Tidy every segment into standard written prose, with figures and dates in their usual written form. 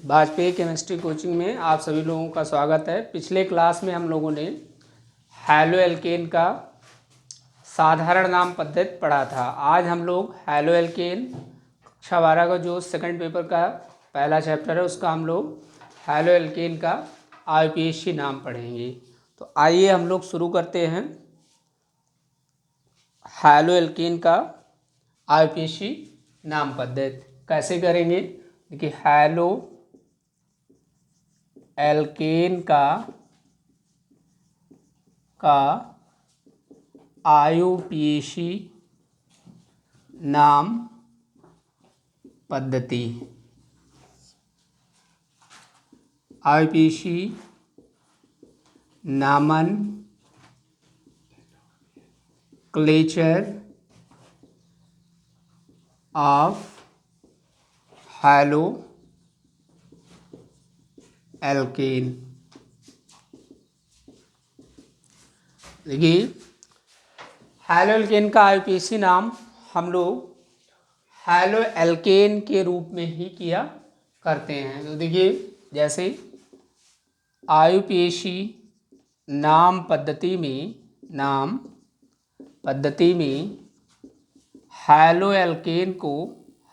Vajpayee chemistry coaching में आप सभी लोगों का स्वागत है। पिछले क्लास में हम लोगों ने हैलो एल्केन का साधारण नाम पद्धति पढ़ा था। आज हम लोग हैलो एल्केन कक्षा 12 का जो सेकंड पेपर का पहला चैप्टर है उसका हम लोग हैलो एल्केन का आईयूपीएसी नाम पढ़ेंगे। तो आइए हम लोग शुरू करते हैं हैलो एल्केन का आईयूपीएसी नाम पद्धति। कैसे करेंगे? देखिए, हैलो एल्केन का आईयूपीएसी नाम पद्धति। IUPAC nomenclature of haloalkane. देखिए, हैलो एल्केन का आईयूपीएसी नाम हम लोग हैलो एल्केन के रूप में ही किया करते हैं। तो देखिए, जैसे आईयूपीएसी नाम पद्धति में हैलो एल्केन को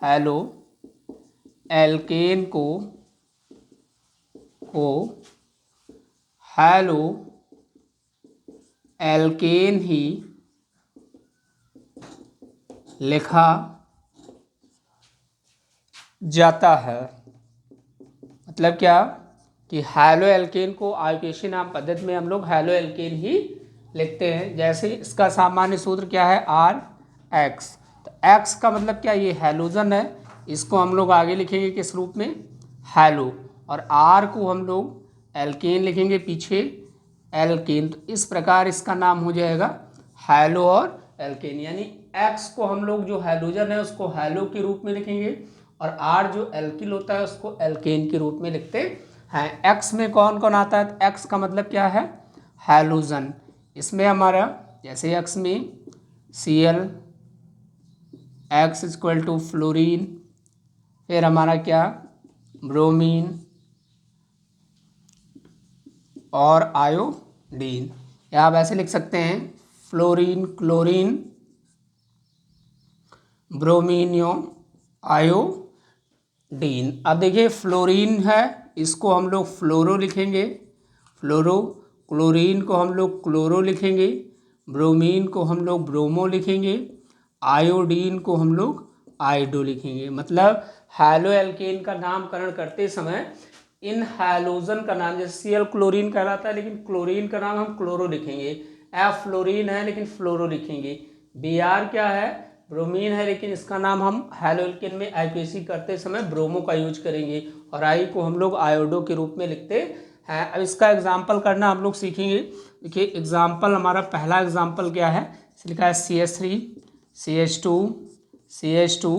हैलो एल्केन ही लिखा जाता है। मतलब क्या कि हैलो एल्केन को आईयूपीएसी नाम पद्धति में हम लोग हैलो एल्केन ही लिखते हैं। जैसे इसका सामान्य सूत्र क्या है? RX। तो X का मतलब क्या? ये हैलोजन है। इसको हम लोग आगे लिखेंगे किस रूप में? हैलो। और R को हम लोग एल्केन लिखेंगे पीछे, एल्केन। तो इस प्रकार इसका नाम हो जाएगा हैलो और एल्केन। यानी X को हम लोग जो हैलोजन है उसको हैलो के रूप में लिखेंगे और R जो एल्किल होता है उसको एल्केन के रूप में लिखते हैं। X में कौन कौन आता है? X का मतलब क्या है? हैलोजन। इसमें हमारा जैसे X में Cl, X equal to fluorine, फिर हमारा क्या? ब्रोमीन और आयोडीन। या आप ऐसे लिख सकते हैं फ्लोरीन, क्लोरीन, ब्रोमीनियो, आयोडीन। अब देखिए, फ्लोरीन है, इसको हम लोग फ्लोरो लिखेंगे, फ्लोरो। क्लोरीन को हम लोग क्लोरो लिखेंगे, ब्रोमीन को हम लोग ब्रोमो लिखेंगे, आयोडीन को हम लोग आयोडो लिखेंगे। मतलब हैलो एल्केन का नामकरण करते समय इन हैलोजन का नाम, जैसे Cl क्लोरीन कहलाता है लेकिन क्लोरीन का नाम हम क्लोरो लिखेंगे। F फ्लोरीन है लेकिन फ्लोरो लिखेंगे। Br क्या है? ब्रोमीन है लेकिन इसका नाम हम हैलो एल्केन में आईयूपीएसी करते समय ब्रोमो का यूज करेंगे और I को हम लोग आयोडो के रूप में लिखते हैं। अब इसका एग्जाम्पल करना हम लोग सीखेंगे। देखिए, एग्जाम्पल, हमारा पहला एग्जाम्पल क्या है? लिखा है CH3 CH2 CH2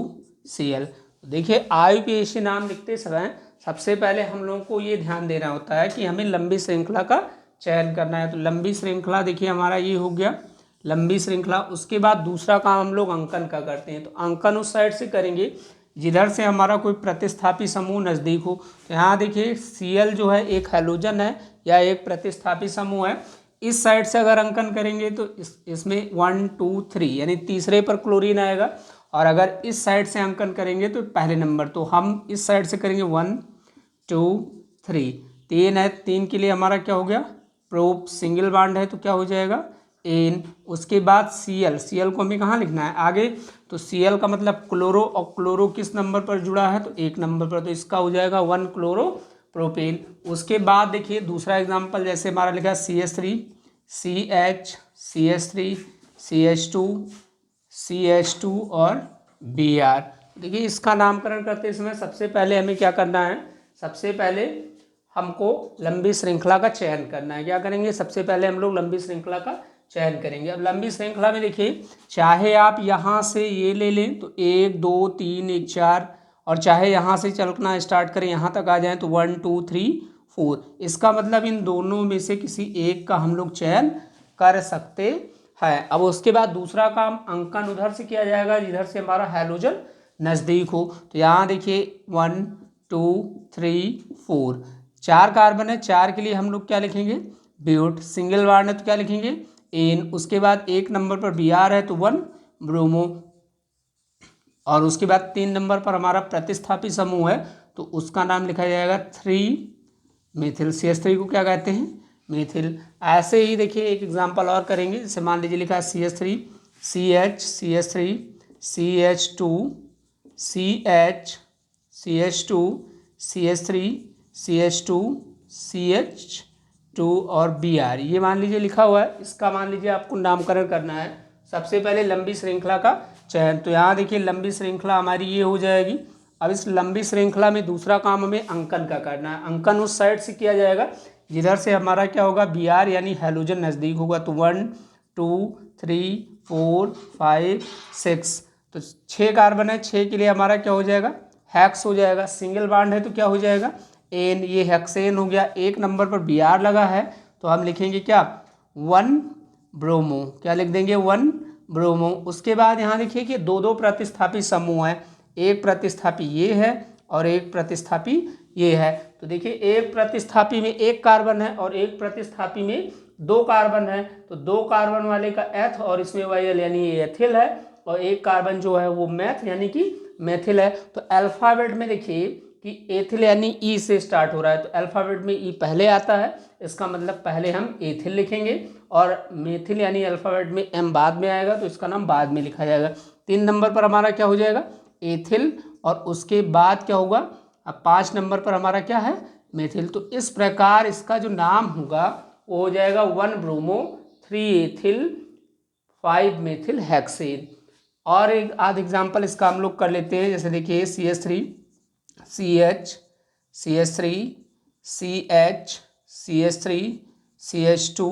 Cl। देखिए, आईयूपीएसी नाम लिखते समय सबसे पहले हम लोगों को ये ध्यान देना होता है कि हमें लंबी श्रृंखला का चयन करना है। तो लंबी श्रृंखला, देखिए हमारा ये हो गया लंबी श्रृंखला। उसके बाद दूसरा काम हम लोग अंकन का करते हैं। तो अंकन उस साइड से करेंगे जिधर से हमारा कोई प्रतिस्थापी समूह नज़दीक हो। तो यहाँ देखिए, Cl जो है एक हैलोजन है या एक प्रतिस्थापी समूह है। इस साइड से अगर अंकन करेंगे तो इसमें 1 2 3 यानी तीसरे पर क्लोरीन आएगा। और अगर इस साइड से अंकन करेंगे तो पहले नंबर। तो हम इस साइड से करेंगे 1 2 3, 3 है, 3 के लिए हमारा क्या हो गया? प्रोप, सिंगल बॉन्ड है तो क्या हो जाएगा? एन। उसके बाद Cl को हमें कहाँ लिखना है? आगे। तो Cl का मतलब क्लोरो, और क्लोरो किस नंबर पर जुड़ा है? तो 1 नंबर पर। तो इसका हो जाएगा 1 क्लोरो प्रोपेन। उसके बाद देखिए दूसरा एग्जाम्पल, जैसे हमारा लिखा है CH3 CH CH3 CH2 CH2 और Br। देखिए, इसका नामकरण करते समय सबसे पहले हमें क्या करना है? सबसे पहले हमको लंबी श्रृंखला का चयन करना है। क्या करेंगे? सबसे पहले हम लोग लंबी श्रृंखला का चयन करेंगे। अब लंबी श्रृंखला में देखिए, चाहे आप यहाँ से ये ले लें तो 1 2 3 1 4, और चाहे यहाँ से चलना स्टार्ट करें यहाँ तक आ जाएं तो 1 2 3 4। इसका मतलब इन दोनों में से किसी एक का हम लोग चयन कर सकते हैं। अब उसके बाद दूसरा काम अंकन उधर से किया जाएगा जिधर से हमारा हैलोजन नज़दीक हो। तो यहाँ देखिए 1 2 3 4, 4 कार्बन है, 4 के लिए हम लोग क्या लिखेंगे, ब्यूट। सिंगल बॉन्ड है तो क्या लिखेंगे, एन। उसके बाद 1 नंबर पर बी आर है तो 1 ब्रोमो, और उसके बाद 3 नंबर पर हमारा प्रतिस्थापी समूह है तो उसका नाम लिखा जाएगा 3 मेथिल। CH3 को क्या कहते हैं, मेथिल। ऐसे ही देखिए एक एग्जांपल और करेंगे, जैसे मान लीजिए लिखा है CH3 CH3 CH2 CH CH2 CH3 CH2 CH2 और Br, ये मान लीजिए लिखा हुआ है। इसका मान लीजिए आपको नामकरण करना है। सबसे पहले लंबी श्रृंखला का चयन, तो यहाँ देखिए लंबी श्रृंखला हमारी ये हो जाएगी। अब इस लंबी श्रृंखला में दूसरा काम हमें अंकन का करना है। अंकन उस साइड से किया जाएगा जिधर से हमारा क्या होगा, Br यानी हैलोजन नज़दीक होगा। तो 1 2 3 4 5 6, तो 6 कार्बन है, 6 के लिए हमारा क्या हो जाएगा, हैक्स हो जाएगा। सिंगल बॉन्ड है तो क्या हो जाएगा, एन, ये हेक्सेन हो गया। 1 नंबर पर Br लगा है तो हम लिखेंगे क्या, 1 ब्रोमो, क्या लिख देंगे, 1 ब्रोमो। उसके बाद यहाँ देखिए कि दो दो प्रतिस्थापी समूह है, एक प्रतिस्थापी ये है और एक प्रतिस्थापी ये है। तो देखिए एक प्रतिस्थापी में 1 कार्बन है और एक प्रतिस्थापी में 2 कार्बन है, तो 2 कार्बन वाले का एथ और इसमें वायल यानी ये एथिल है, और 1 कार्बन जो है वो मैथ यानी कि मेथिल है। तो अल्फ़ाबेट में देखिए कि एथिल यानी ई से स्टार्ट हो रहा है, तो अल्फ़ाबेट में ई पहले आता है, इसका मतलब पहले हम एथिल लिखेंगे, और मेथिल यानी अल्फ़ाबेट में एम बाद में आएगा तो इसका नाम बाद में लिखा जाएगा। 3 नंबर पर हमारा क्या हो जाएगा, एथिल, और उसके बाद क्या होगा, अब 5 नंबर पर हमारा क्या है, मेथिल। तो इस प्रकार इसका जो नाम होगा वो हो जाएगा 1 ब्रोमो 3 एथिल 5 मेथिल हेक्सेन। और एक आध एग्जाम्पल इसका हम लोग कर लेते हैं, जैसे देखिए CH3 CH CH3 CH CH3 CH2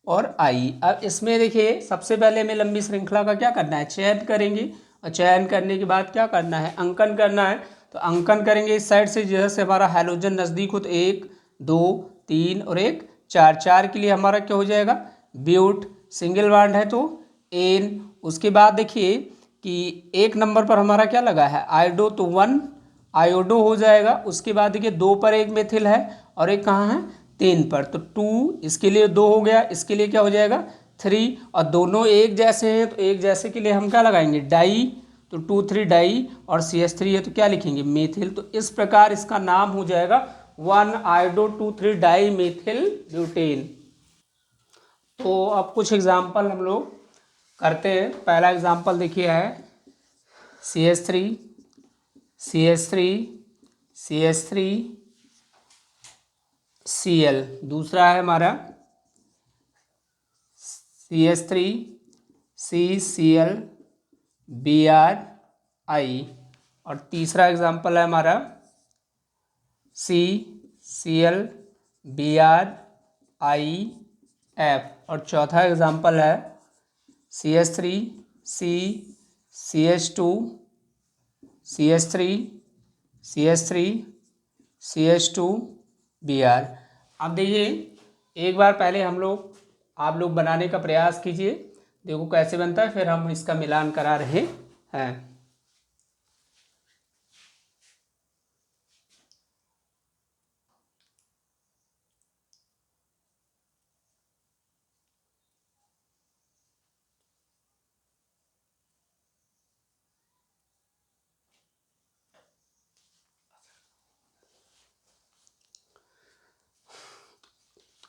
और I। अब इसमें देखिए सबसे पहले हमें लंबी श्रृंखला का क्या करना है, चयन करेंगे, और चयन करने के बाद क्या करना है, अंकन करना है। तो अंकन करेंगे इस साइड से जैसे हमारा हैलोजन नज़दीक हो, तो 1 2 3 और 1 4, 4 के लिए हमारा क्या हो जाएगा, ब्यूट। सिंगल बॉन्ड है तो एन। उसके बाद देखिए कि 1 नंबर पर हमारा क्या लगा है, आयोडो, तो 1 आयोडो हो जाएगा। उसके बाद देखिए 2 पर एक मेथिल है और एक कहाँ है, 3 पर, तो 2, इसके लिए 2 हो गया, इसके लिए क्या हो जाएगा 3, और दोनों एक जैसे हैं तो एक जैसे के लिए हम क्या लगाएंगे, डाई, तो 2 3 डाई, और CH3 है तो क्या लिखेंगे, मेथिल। तो इस प्रकार इसका नाम हो जाएगा 1 आयोडो 2 3 डाई मेथिल ब्यूटेन। तो अब कुछ एग्जाम्पल हम लोग करते हैं। पहला एग्जाम्पल देखिए है CH3 CH3 CH3 Cl। दूसरा है हमारा CH3 CCl BrI। और तीसरा एग्जाम्पल है हमारा CCl BrIF। और चौथा एग्जाम्पल है CH3 CH2 CH3 CH3 CH2 Br। अब देखिए एक बार पहले आप लोग बनाने का प्रयास कीजिए, देखो कैसे बनता है, फिर हम इसका मिलान करा रहे हैं।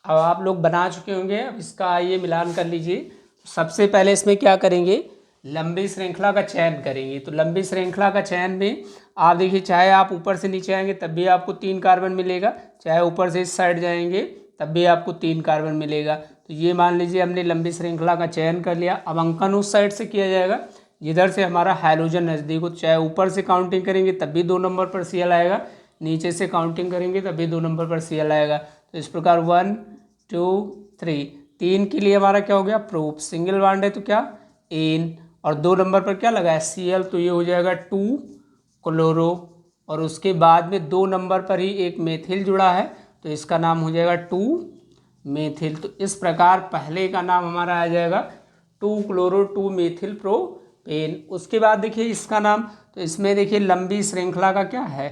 अब आप लोग बना चुके होंगे, अब इसका आइए मिलान कर लीजिए। सबसे पहले इसमें क्या करेंगे, लंबी श्रृंखला का चयन करेंगे। तो लंबी श्रृंखला का चयन में आप देखिए, चाहे आप ऊपर से नीचे आएंगे तब भी आपको 3 कार्बन मिलेगा, चाहे ऊपर से इस साइड जाएंगे तब भी आपको 3 कार्बन मिलेगा। तो ये मान लीजिए हमने लंबी श्रृंखला का चयन कर लिया। अब अंकन उस साइड से किया जाएगा जिधर से हमारा हैलोजन नज़दीक हो, चाहे ऊपर से काउंटिंग करेंगे तब भी 2 नंबर पर Cl आएगा, नीचे से काउंटिंग करेंगे तब भी 2 नंबर पर Cl आएगा। तो इस प्रकार 1 2 3, 3 के लिए हमारा क्या हो गया, प्रोप। सिंगल बॉन्ड है तो क्या, एन, और 2 नंबर पर क्या लगा है, Cl, तो ये हो जाएगा 2 क्लोरो। और उसके बाद में 2 नंबर पर ही एक मेथिल जुड़ा है तो इसका नाम हो जाएगा 2 मेथिल। तो इस प्रकार पहले का नाम हमारा आ जाएगा 2 क्लोरो 2 मेथिल प्रोपेन। उसके बाद देखिए इसका नाम, तो इसमें देखिए लंबी श्रृंखला का क्या है,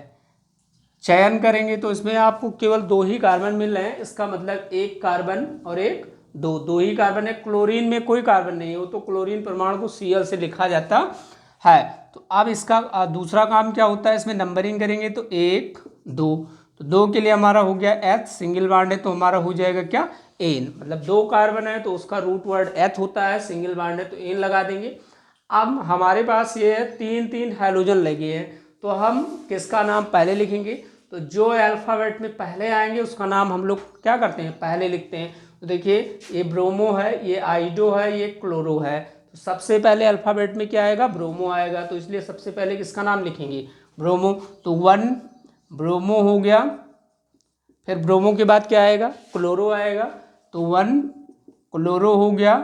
चयन करेंगे तो इसमें आपको केवल 2 ही कार्बन मिल रहे हैं, इसका मतलब एक कार्बन और एक दो ही कार्बन है। क्लोरीन में कोई कार्बन नहीं है, वो तो क्लोरीन परमाणु को Cl से लिखा जाता है। तो अब इसका दूसरा काम क्या होता है, इसमें नंबरिंग करेंगे तो 1 2, तो 2 के लिए हमारा हो गया H, सिंगल बॉन्ड है तो हमारा हो जाएगा क्या, एन, मतलब 2 कार्बन है तो उसका रूट वर्ड एथ होता है, सिंगल बॉन्ड है तो एन लगा देंगे। अब हमारे पास ये 3 हैलोजन लगे हैं, तो हम किसका नाम पहले लिखेंगे, तो जो अल्फ़ाबेट में पहले आएंगे उसका नाम हम लोग क्या करते हैं, पहले लिखते हैं। तो देखिए ये ब्रोमो है, ये आइडो है, ये क्लोरो है, तो सबसे पहले अल्फ़ाबेट में क्या आएगा, ब्रोमो आएगा, तो इसलिए सबसे पहले किसका नाम लिखेंगे, ब्रोमो। तो 1 ब्रोमो हो गया, फिर ब्रोमो के बाद क्या आएगा, क्लोरो आएगा, तो 1 क्लोरो हो गया,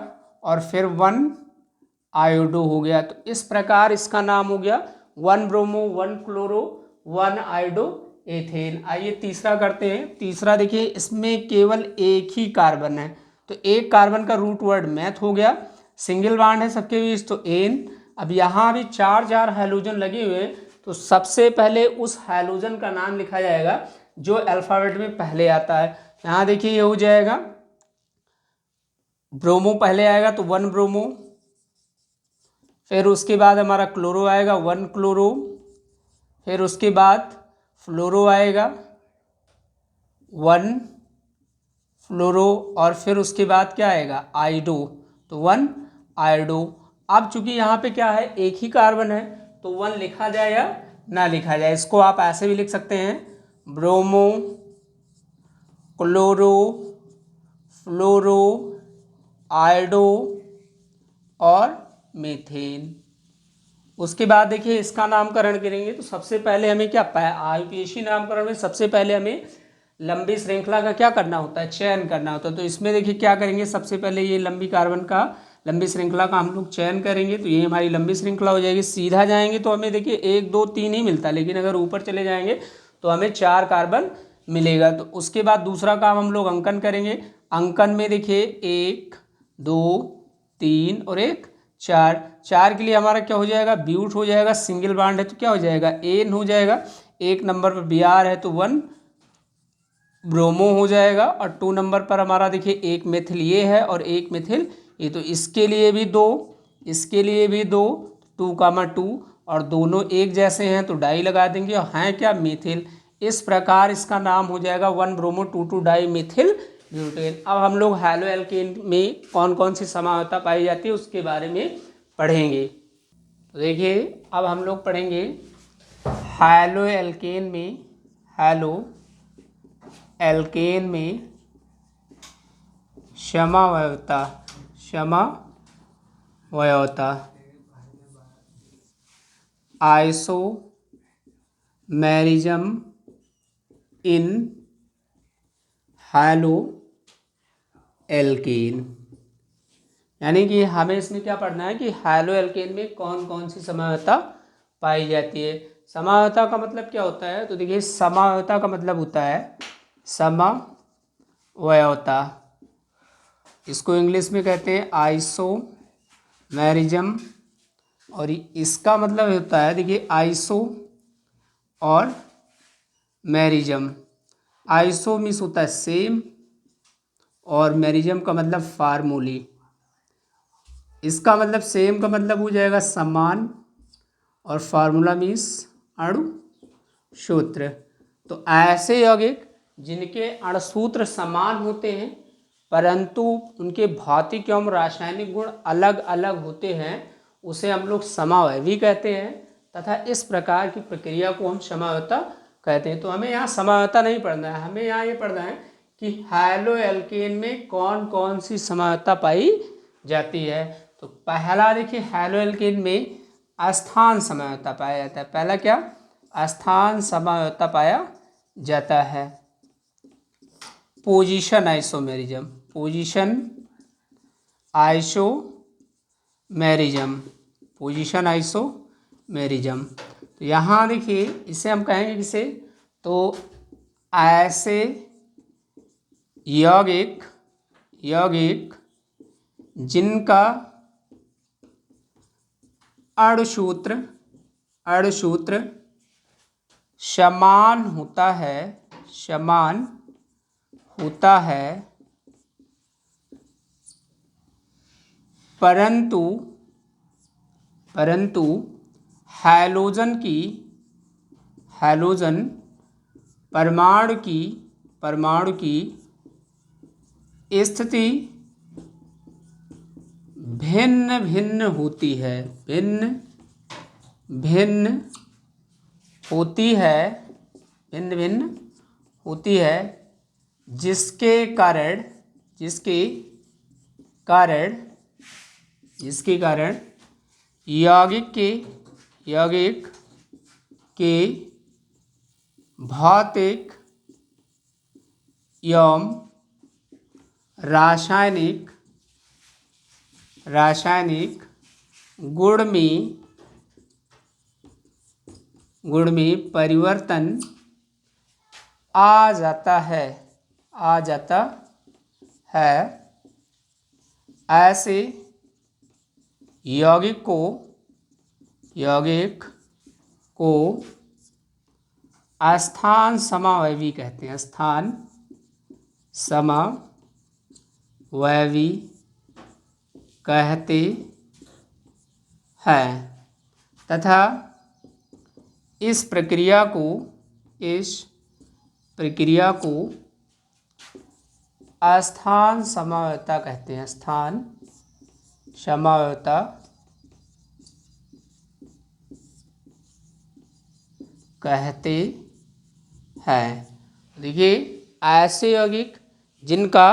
और फिर 1 आयोडो हो गया। तो इस प्रकार इसका नाम हो गया 1 ब्रोमो, 1 क्लोरो, 1 आयोडो एथेन। आइए तीसरा करते हैं। तीसरा देखिए इसमें केवल एक ही कार्बन है, तो एक कार्बन का रूट वर्ड मैथ हो गया, सिंगल बॉन्ड है सबके बीच तो एन। अब यहाँ भी 4 हैलोजन लगे हुए हैं, तो सबसे पहले उस हैलोजन का नाम लिखा जाएगा जो अल्फ़ाबेट में पहले आता है। यहाँ देखिए ये हो जाएगा ब्रोमो पहले आएगा तो 1 ब्रोमो, फिर उसके बाद हमारा क्लोरो आएगा 1 क्लोरो, फिर उसके बाद फ्लोरो आएगा 1 फ्लोरो, और फिर उसके बाद क्या आएगा, आइडो, तो 1 आइडो। अब चूंकि यहाँ पे क्या है, एक ही कार्बन है, तो 1 लिखा जाए या ना लिखा जाए, इसको आप ऐसे भी लिख सकते हैं, ब्रोमो क्लोरो फ्लोरो आयोडो और मीथेन। उसके बाद देखिए इसका नामकरण करेंगे, तो सबसे पहले हमें क्या, आईयूपीएसी नामकरण में सबसे पहले हमें लंबी श्रृंखला का क्या करना होता है, चयन करना होता है। तो इसमें देखिए क्या करेंगे, सबसे पहले ये लंबी श्रृंखला का हम लोग चयन करेंगे, तो ये हमारी लंबी श्रृंखला हो जाएगी। सीधा जाएंगे तो हमें देखिए 1 2 3 ही मिलता है, लेकिन अगर ऊपर चले जाएंगे तो हमें 4 कार्बन मिलेगा। तो उसके बाद दूसरा काम हम लोग अंकन करेंगे। अंकन में देखिए 1 2 3 और 1 4, 4 के लिए हमारा क्या हो जाएगा, ब्यूट हो जाएगा, सिंगल बॉन्ड है तो क्या हो जाएगा, एन हो जाएगा। 1 नंबर पर Br है तो 1 ब्रोमो हो जाएगा, और 2 नंबर पर हमारा देखिए एक मेथिल ये है और एक मेथिल ये, तो इसके लिए भी 2, इसके लिए भी 2, 2,2, और दोनों एक जैसे हैं तो डाई लगा देंगे, और हैं क्या, मेथिल। इस प्रकार इसका नाम हो जाएगा 1 ब्रोमो 2,2 डाई मेथिल ब्यूटेन। अब हम लोग हैलो एल्केन में कौन कौन सी समावता पाई जाती है उसके बारे में पढ़ेंगे। तो देखिए अब हम लोग पढ़ेंगे हैलो एल्केन में, हैलो एल्केन में समावयवता, समावयवता, आइसोमेरिज्म इन हैलो एल्केन। यानी कि हमें इसमें क्या पढ़ना है कि हैलो एल्केन में कौन कौन सी समावयवता पाई जाती है। समावयवता का मतलब क्या होता है, तो देखिए समावयवता का मतलब होता है समवयवता, इसको इंग्लिश में कहते हैं आइसोमेरिज्म, और इसका मतलब होता है देखिए आइसो और मेरिज्म। आइसो मीन्स होता है सेम, और मेरिज्म का मतलब फार्मूली। इसका मतलब सेम का मतलब हो जाएगा समान, और फार्मूला मीन्स अणु सूत्र। तो ऐसे यौगिक जिनके अणुसूत्र समान होते हैं परंतु उनके भौतिक एवं रासायनिक गुण अलग अलग होते हैं, उसे हम लोग समावयवी कहते हैं, तथा इस प्रकार की प्रक्रिया को हम समावयवता कहते हैं। तो हमें यहाँ समावयवता नहीं पढ़ना है, हमें यहाँ ये पढ़ना है कि हैलो एल्केन में कौन कौन सी समावयवता पाई जाती है। तो पहला देखिए हैलो एल्केन में स्थान समावयवता पाया जाता है। पहला क्या, स्थान समावयवता पाया जाता है। Position isomerism, position isomerism, position isomerism. तो यहाँ देखिए इसे हम कहेंगे किसे, तो ऐसे यौगिक जिनका अणुसूत्र समान होता है, समान होता है, परंतु हैलोजन परमाणु की स्थिति भिन्न भिन्न होती है, भिन्न भिन्न होती है, जिसके कारण यौगिक के भौतिक एवं रासायनिक गुण में परिवर्तन आ जाता है। ऐसे यौगिक को स्थान समावयवी कहते हैं, स्थान समावयवी कहते हैं, तथा इस प्रक्रिया को स्थान समावयवता कहते हैं, स्थान समावयवता कहते हैं। देखिए, ऐसे यौगिक जिनका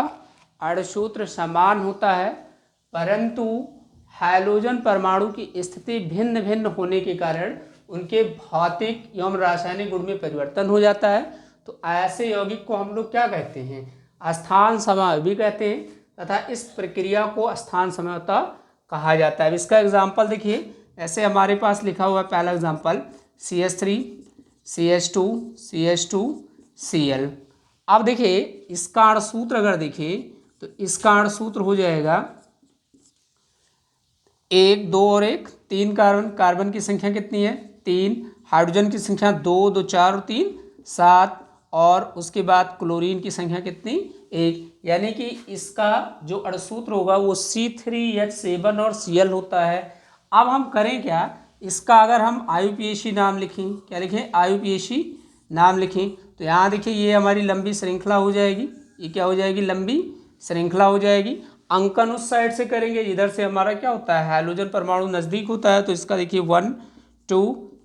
अणुसूत्र समान होता है परंतु हैलोजन परमाणु की स्थिति भिन्न भिन्न होने के कारण उनके भौतिक एवं रासायनिक गुण में परिवर्तन हो जाता है, तो ऐसे यौगिक को हम लोग क्या कहते हैं, स्थान समावयवी कहते हैं, तथा इस प्रक्रिया को स्थान समावयवता कहा जाता है। इसका एग्जाम्पल देखिए, ऐसे हमारे पास लिखा हुआ है पहला example CH3 CH2 CH2 Cl। अब देखिए इसका अणुसूत्र अगर देखें तो इसका अणुसूत्र हो जाएगा 1 2 और 1 3 कार्बन की संख्या कितनी है 3, हाइड्रोजन की संख्या 2 2 4 और 3 7, और उसके बाद क्लोरीन की संख्या कितनी 1, यानी कि इसका जो अणुसूत्र होगा वो C3H7 और Cl होता है। अब हम करें क्या, इसका अगर हम IUPAC नाम लिखें, क्या लिखें IUPAC नाम लिखें, तो यहाँ देखिए ये हमारी लंबी श्रृंखला हो जाएगी, ये क्या हो जाएगी लंबी श्रृंखला हो जाएगी। अंकन उस साइड से करेंगे इधर से हमारा क्या होता है हाइड्रोजन परमाणु नज़दीक होता है, तो इसका देखिए 1 2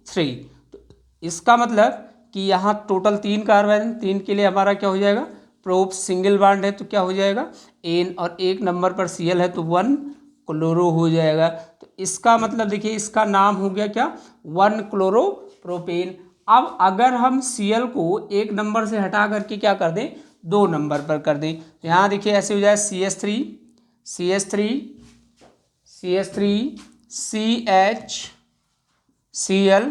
3, तो इसका मतलब कि यहाँ टोटल 3 कार्बन, 3 के लिए हमारा क्या हो जाएगा प्रोप सिंगल बॉन्ड है तो क्या हो जाएगा N, और 1 नंबर पर Cl है तो 1 क्लोरो हो जाएगा। तो इसका मतलब देखिए इसका नाम हो गया क्या 1 क्लोरोप्रोपेन। अब अगर हम Cl को 1 नंबर से हटा करके क्या कर दें 2 नंबर पर कर दें, तो यहाँ देखिए ऐसे हो जाए CH3 CH Cl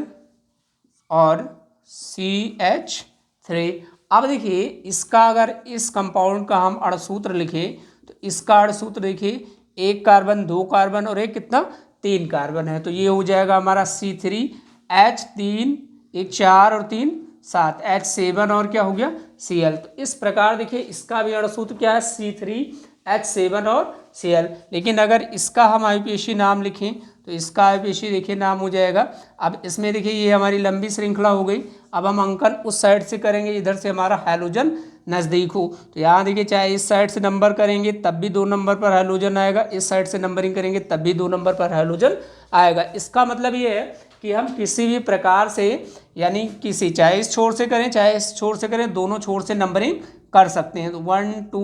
और CH3। अब देखिए इसका अगर इस कंपाउंड का हम अणुसूत्र लिखें तो इसका अणुसूत्र देखिए 1 कार्बन 2 कार्बन और एक कितना 3 कार्बन है, तो ये हो जाएगा हमारा C3H3 1 4 और 3 7 H7 और क्या हो गया Cl। तो इस प्रकार देखिए इसका भी अणुसूत्र क्या है C3H7 और Cl। लेकिन अगर इसका हम IUPAC नाम लिखें तो इसका IUPAC देखिए नाम हो जाएगा, अब इसमें देखिए ये हमारी लंबी श्रृंखला हो गई। अब हम अंकन उस साइड से करेंगे इधर से हमारा हैलोजन नज़दीक हो, तो यहाँ देखिए चाहे इस साइड से नंबर करेंगे तब भी 2 नंबर पर हैलोजन आएगा, इस साइड से नंबरिंग करेंगे तब भी 2 नंबर पर हैलोजन आएगा। इसका मतलब ये है कि हम किसी भी प्रकार से यानी किसी चाहे इस छोर से करें चाहे इस छोर से करें दोनों छोर से नंबरिंग कर सकते हैं। तो 1 2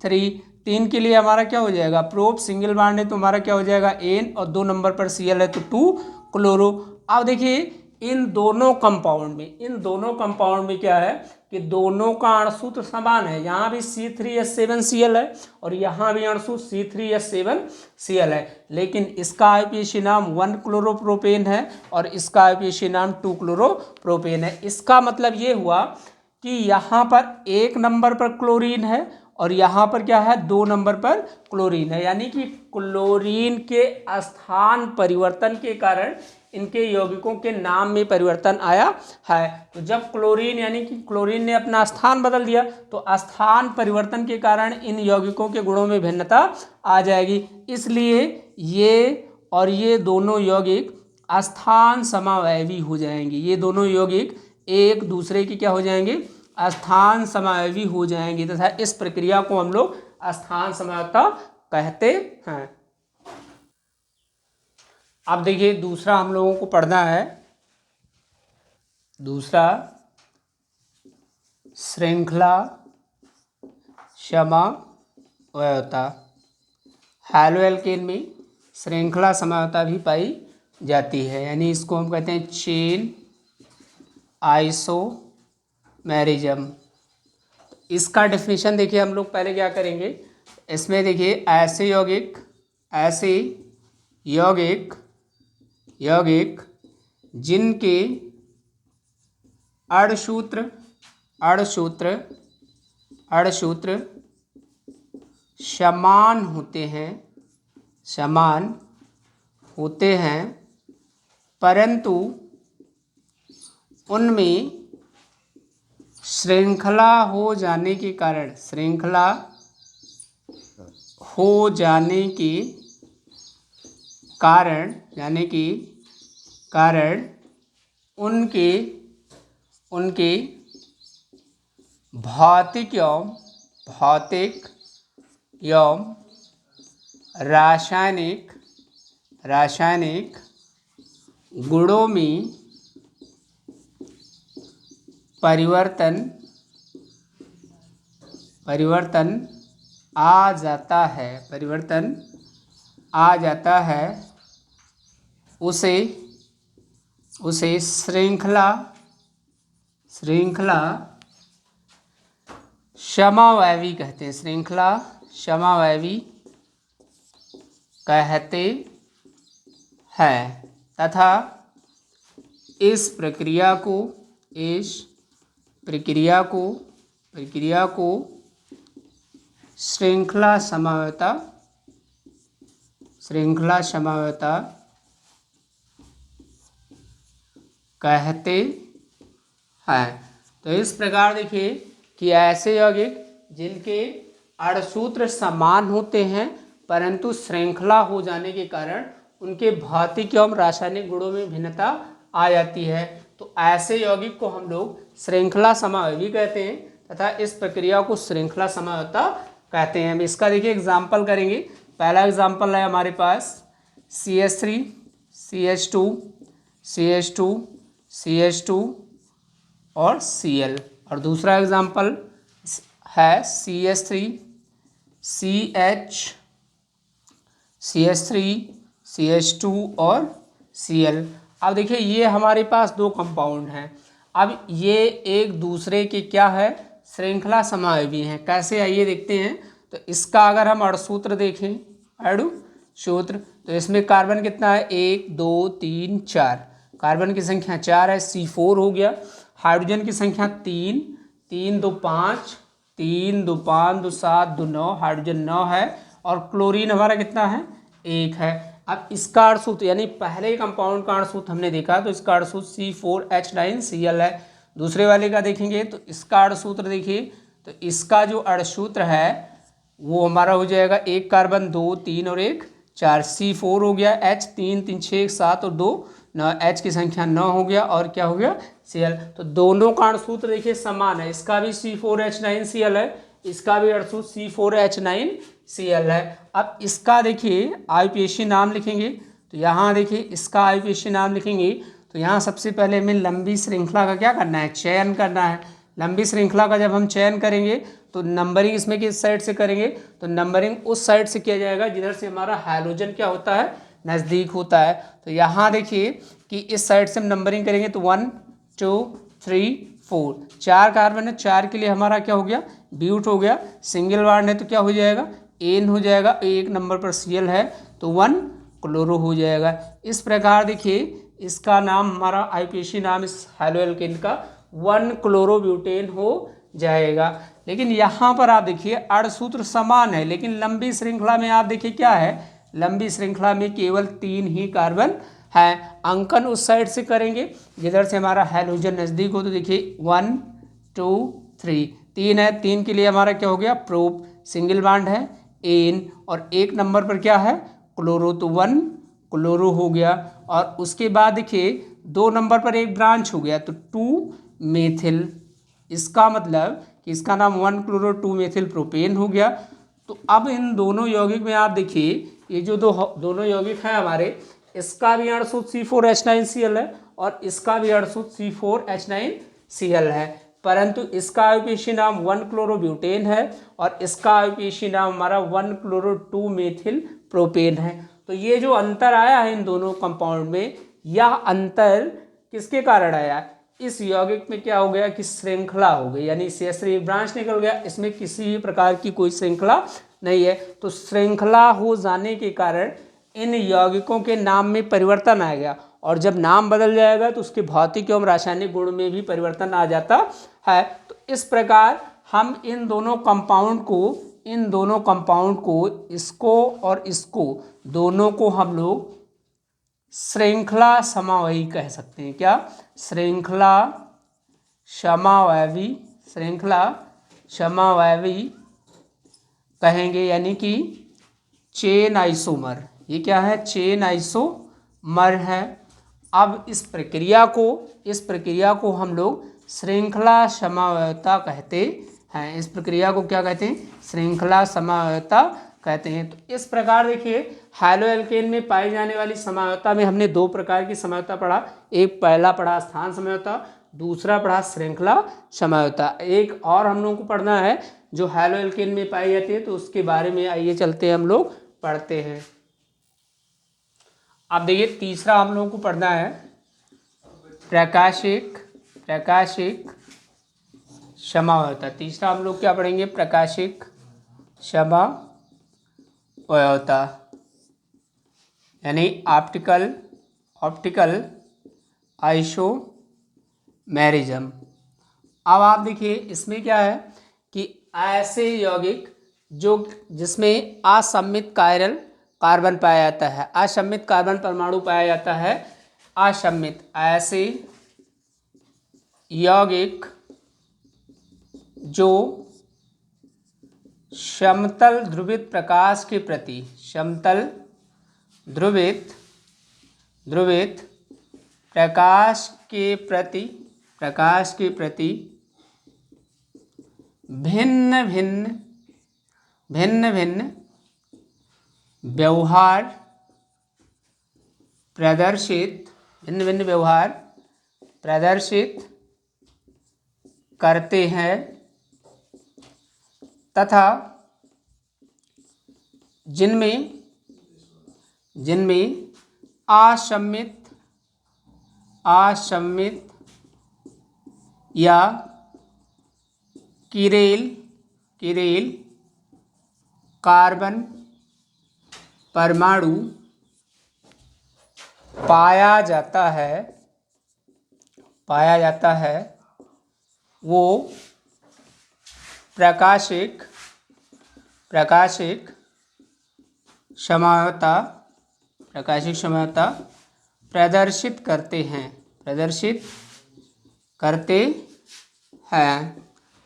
3 3 के लिए हमारा क्या हो जाएगा प्रोप सिंगल बॉन्ड है तो हमारा क्या हो जाएगा N, और 2 नंबर पर Cl है तो 2 क्लोरो। अब देखिए इन दोनों कंपाउंड में क्या है कि दोनों का अणुसूत्र समान है, यहाँ भी C3H7Cl है और यहाँ भी अणुसूत्र C3H7Cl है, लेकिन इसका IUPAC नाम 1 क्लोरोप्रोपेन है और इसका IUPAC नाम 2 क्लोरोप्रोपेन है। इसका मतलब ये हुआ कि यहाँ पर 1 नंबर पर क्लोरीन है और यहाँ पर क्या है 2 नंबर पर क्लोरीन है, यानी कि क्लोरीन के स्थान परिवर्तन के कारण इनके यौगिकों के नाम में परिवर्तन आया है। तो जब क्लोरीन यानी कि क्लोरीन ने अपना स्थान बदल दिया तो स्थान परिवर्तन के कारण इन यौगिकों के गुणों में भिन्नता आ जाएगी। इसलिए ये और ये दोनों यौगिक स्थान समावयवी हो जाएंगे। ये दोनों यौगिक एक दूसरे के क्या हो जाएंगे, स्थान समावयवी हो जाएंगे तथा इस प्रक्रिया को हम लोग स्थान समावयवता कहते हैं। अब देखिए दूसरा हम लोगों को पढ़ना है, दूसरा श्रृंखला समावयवता। हैलोएल्केन में श्रृंखला समावयवता भी पाई जाती है, यानी इसको हम कहते हैं चेन आइसोमेरिज्म। इसका डेफिनेशन देखिए हम लोग पहले क्या करेंगे, इसमें देखिए ऐसे यौगिक जिनके अणुसूत्र समान होते हैं परंतु उनमें श्रृंखला हो जाने के कारण उनके भौतिक एवं रासायनिक गुणों में परिवर्तन आ जाता है, उसे श्रृंखला समावयवी कहते हैं। श्रृंखला समावयवी कहते हैं तथा इस प्रक्रिया को श्रृंखला समावयवता कहते हैं। तो इस प्रकार देखिए कि ऐसे यौगिक जिनके अणुसूत्र समान होते हैं परंतु श्रृंखला हो जाने के कारण उनके भौतिक एवं रासायनिक गुणों में भिन्नता आ जाती है, तो ऐसे यौगिक को हम लोग श्रृंखला समावयवी कहते हैं तथा इस प्रक्रिया को श्रृंखला समावयवता कहते हैं। हम इसका देखिए एग्जाम्पल करेंगे। पहला एग्जाम्पल है हमारे पास CH3 CH2 CH2 CH2 और Cl, और दूसरा एग्जाम्पल है CH3 CH3 CH2 और Cl। अब देखिए ये हमारे पास दो कंपाउंड हैं, अब ये एक दूसरे के क्या है, श्रृंखला समावयवी हैं। कैसे, आइए देखते हैं। तो इसका अगर हम अणुसूत्र देखें, अणुसूत्र, तो इसमें कार्बन कितना है, 1 2 3 4, कार्बन की संख्या 4 है, C4 हो गया। हाइड्रोजन की संख्या 3 3 2 5 3 2 5 2 7 2 9, हाइड्रोजन 9 है, और क्लोरीन हमारा कितना है, 1 है। अब इसका अणुसूत्र यानी पहले कंपाउंड का अणुसूत्र हमने देखा तो इसका अणुसूत्र C4H9Cl है। दूसरे वाले का देखेंगे तो इसका अणुसूत्र देखिए, तो इसका जो अणुसूत्र है वो हमारा हो जाएगा 1 कार्बन 2 3 और 1 4, C4 हो गया, H 3 3 6 7 और 2 9, H की संख्या 9 हो गया, और क्या हो गया, Cl। तो दोनों का अणुसूत्र देखिए समान है, इसका भी C4H9Cl है, इसका भी अणुसूत्र C4H9Cl है। अब इसका देखिए IUPAC नाम लिखेंगे, तो यहाँ देखिए इसका IUPAC नाम लिखेंगे, तो यहाँ सबसे पहले हमें लंबी श्रृंखला का क्या करना है, चयन करना है। लंबी श्रृंखला का जब हम चयन करेंगे तो नंबरिंग इसमें किस साइड से करेंगे, तो नंबरिंग उस साइड से किया जाएगा जिधर से हमारा हाइड्रोजन क्या होता है, नज़दीक होता है। तो यहाँ देखिए कि इस साइड से हम नंबरिंग करेंगे तो 1 2 3 4, 4 कार्बन है, 4 के लिए हमारा क्या हो गया, ब्यूट हो गया। सिंगल बॉन्ड है तो क्या हो जाएगा, एन हो जाएगा, 1 नंबर पर Cl है तो 1 क्लोरो हो जाएगा। इस प्रकार देखिए इसका नाम हमारा IUPAC नाम इस हैलोएल्केन का 1 क्लोरोब्यूटेन हो जाएगा। लेकिन यहाँ पर आप देखिए अणुसूत्र समान है, लेकिन लंबी श्रृंखला में आप देखिए क्या है, लंबी श्रृंखला में केवल 3 ही कार्बन है अंकन उस साइड से करेंगे जिधर से हमारा हैलोजन नज़दीक हो। तो देखिए 1 2 3 3 है, 3 के लिए हमारा क्या हो गया प्रोप, सिंगल बॉन्ड है एन, और 1 नंबर पर क्या है क्लोरो, तो 1 क्लोरो हो गया। और उसके बाद देखिए 2 नंबर पर एक ब्रांच हो गया तो 2 मेथिल, इसका मतलब कि इसका नाम 1 क्लोरो 2 मेथिल प्रोपेन हो गया। तो अब इन दोनों यौगिक में आप देखिए ये जो दोनों यौगिक हैं हमारे, इसका भी अणसूत्र C4H9Cl है और इसका भी अणसूत्र C4H9Cl है, परंतु इसका आयुपेशीय नाम 1 क्लोरोब्यूटेन है और इसका आयुपेशीय नाम हमारा 1 क्लोरो 2 मेथिल प्रोपेन है। तो ये जो अंतर आया है इन दोनों कंपाउंड में, यह अंतर किसके कारण आया, इस यौगिक में क्या हो गया कि श्रृंखला हो गई, यानी CH3 ब्रांच निकल गया, इसमें किसी भी प्रकार की कोई श्रृंखला नहीं है। तो श्रृंखला हो जाने के कारण इन यौगिकों के नाम में परिवर्तन आ गया, और जब नाम बदल जाएगा तो उसके भौतिक एवं रासायनिक गुण में भी परिवर्तन आ जाता है। तो इस प्रकार हम इन दोनों कंपाउंड को इसको और इसको दोनों को हम लोग श्रृंखला समावयवी कह सकते हैं। क्या, श्रृंखला समावयवी कहेंगे, यानी कि चेन आइसोमर। ये क्या है, चेन आइसोमर है। अब इस प्रक्रिया को हम लोग श्रृंखला समावयवता कहते हैं। इस प्रक्रिया को क्या कहते हैं, श्रृंखला समावयवता कहते हैं। तो इस प्रकार देखिए हैलो एल्केन में पाई जाने वाली समावयवता में हमने 2 प्रकार की समावयवता पढ़ा, एक पहला पढ़ा स्थान समावयवता, दूसरा पढ़ा श्रृंखला समावयवता। एक और हम लोगों को पढ़ना है जो हैलो एल्केन में पाई जाती है, तो उसके बारे में आइए चलते हैं हम लोग पढ़ते हैं। अब देखिए तीसरा हम लोगों को पढ़ना है प्रकाशिक समावयवता। तीसरा हम लोग क्या पढ़ेंगे, प्रकाशिक समावयवता, यानी ऑप्टिकल आइसोमेरिज्म। अब आप देखिए इसमें क्या है कि ऐसे यौगिक जिसमें असममित कायरल कार्बन पाया जाता है, असममित कार्बन परमाणु पाया जाता है, असममित ऐसे यौगिक जो समतल ध्रुवित प्रकाश के प्रति, समतल ध्रुवित प्रकाश के प्रति भिन्न भिन्न व्यवहार प्रदर्शित करते हैं तथा जिनमें असममित या किरेल कार्बन परमाणु पाया जाता है वो प्रकाशिक समावयवता प्रदर्शित करते हैं।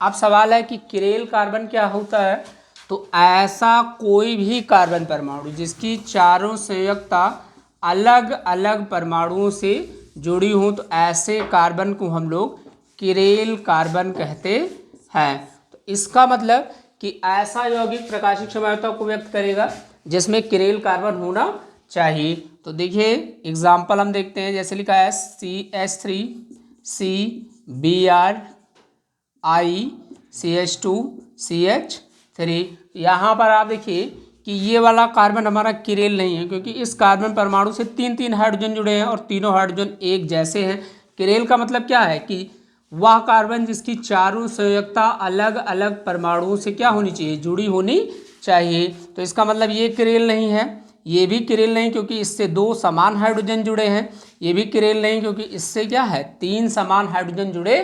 अब सवाल है कि किरेल कार्बन क्या होता है, तो ऐसा कोई भी कार्बन परमाणु जिसकी चारों संयुक्ता अलग अलग परमाणुओं से जुड़ी हो, तो ऐसे कार्बन को हम लोग किरेल कार्बन कहते हैं। तो इसका मतलब कि ऐसा यौगिक प्रकाशिक समावयवता को व्यक्त करेगा जिसमें किरेल कार्बन होना चाहिए। तो देखिए एग्जाम्पल हम देखते हैं, जैसे लिखा है CH3 CBr CH2CH3। यहाँ पर आप देखिए कि ये वाला कार्बन हमारा किरेल नहीं है, क्योंकि इस कार्बन परमाणु से 3 हाइड्रोजन जुड़े हैं और तीनों हाइड्रोजन एक जैसे हैं। किरेल का मतलब क्या है कि वह कार्बन जिसकी चारों संयुक्ता अलग अलग परमाणुओं से क्या होनी चाहिए, जुड़ी होनी चाहिए। तो इसका मतलब ये किरेल नहीं है, ये भी किरेल नहीं क्योंकि इससे 2 समान हाइड्रोजन जुड़े हैं, ये भी किरेल नहीं क्योंकि इससे क्या है 3 समान हाइड्रोजन जुड़े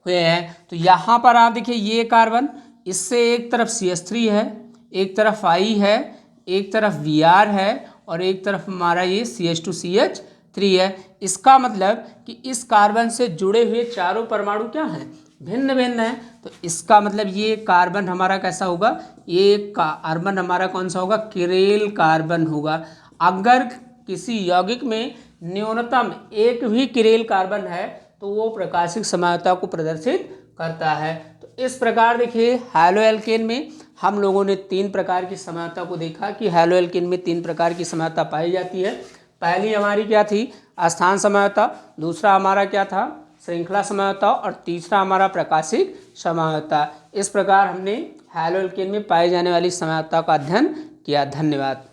हुए हैं। तो यहाँ पर आप देखिए ये कार्बन, इससे एक तरफ CH3 है, एक तरफ I है, एक तरफ Br है और एक तरफ हमारा ये CH2CH 3 है। इसका मतलब कि इस कार्बन से जुड़े हुए चारों परमाणु क्या हैं, भिन्न भिन्न हैं। तो इसका मतलब ये कार्बन हमारा कैसा होगा, ये कार्बन हमारा कौन सा होगा, किरेल कार्बन होगा। अगर किसी यौगिक में न्यूनतम एक भी किरेल कार्बन है तो वो प्रकाशिक समानता को प्रदर्शित करता है। तो इस प्रकार देखिए हैलो एल्केन में हम लोगों ने 3 प्रकार की समानता को देखा कि हैलो एल्केन में 3 प्रकार की समानता पाई जाती है। पहली हमारी क्या थी, स्थान समानता, दूसरा हमारा क्या था, श्रृंखला समानता, और तीसरा हमारा प्रकाशिक समानता। इस प्रकार हमने हैलो एल्केन में पाई जाने वाली समानता का अध्ययन किया। धन्यवाद।